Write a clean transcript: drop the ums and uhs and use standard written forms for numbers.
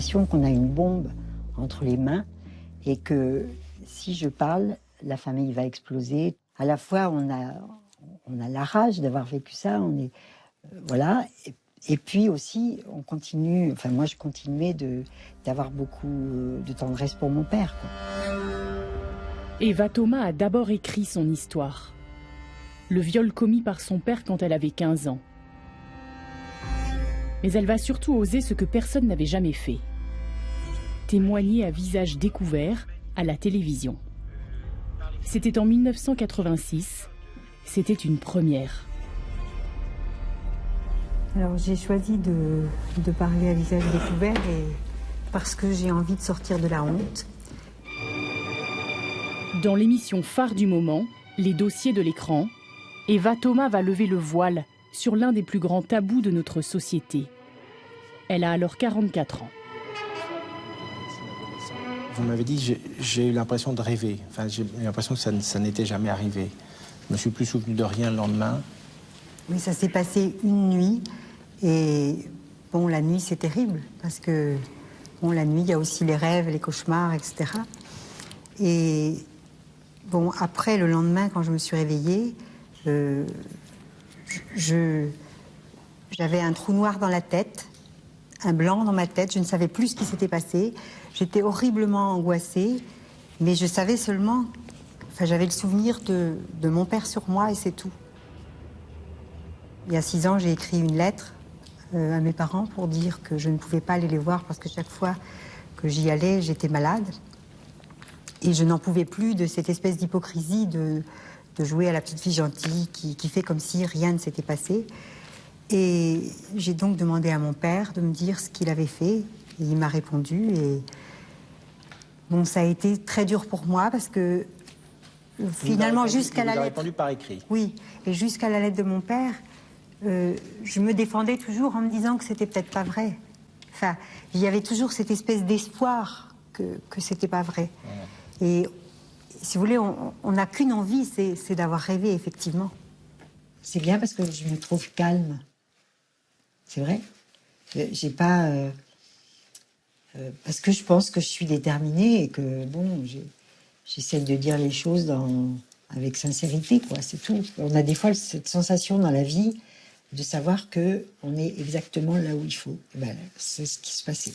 l'impression qu'on a une bombe entre les mains et que si je parle, la famille va exploser. À la fois, on a la rage d'avoir vécu ça, voilà. Et puis aussi, on continue, enfin moi je continuais d'avoir beaucoup de tendresse pour mon père, quoi. Eva Thomas a d'abord écrit son histoire. Le viol commis par son père quand elle avait 15 ans. Mais elle va surtout oser ce que personne n'avait jamais fait. Témoigner à visage découvert à la télévision. C'était en 1986. C'était une première. Alors j'ai choisi de parler à visage découvert parce que j'ai envie de sortir de la honte. Dans l'émission phare du moment, Les dossiers de l'écran, Eva Thomas va lever le voile sur l'un des plus grands tabous de notre société. Elle a alors 44 ans. Vous m'avez dit, j'ai eu l'impression de rêver. Enfin, j'ai eu l'impression que ça n'était jamais arrivé. Je me suis plus souvenu de rien le lendemain. Oui, ça s'est passé une nuit. Et bon, la nuit, c'est terrible. Parce que, bon, la nuit, il y a aussi les rêves, les cauchemars, etc. Et bon, après, le lendemain, quand je me suis réveillée, j'avais un trou noir dans la tête, un blanc dans ma tête. Je ne savais plus ce qui s'était passé. J'étais horriblement angoissée, mais je savais seulement... Enfin, j'avais le souvenir de mon père sur moi et c'est tout. Il y a 6 ans, j'ai écrit une lettre à mes parents pour dire que je ne pouvais pas aller les voir parce que chaque fois que j'y allais, j'étais malade. Et je n'en pouvais plus de cette espèce d'hypocrisie de jouer à la petite fille gentille qui fait comme si rien ne s'était passé. Et j'ai donc demandé à mon père de me dire ce qu'il avait fait. Et il m'a répondu. Et bon, ça a été très dur pour moi parce que finalement, jusqu'à la lettre... Il a répondu par écrit. Oui, et jusqu'à la lettre de mon père, je me défendais toujours en me disant que c'était peut-être pas vrai. Enfin, il y avait toujours cette espèce d'espoir que c'était pas vrai. Et si vous voulez, on n'a qu'une envie, c'est d'avoir rêvé, effectivement. C'est bien parce que je me trouve calme. C'est vrai. J'ai pas... parce que je pense que je suis déterminée et que, bon, j'essaie de dire les choses avec sincérité, quoi, c'est tout. On a des fois cette sensation dans la vie de savoir qu'on est exactement là où il faut. Et ben, c'est ce qui se passait.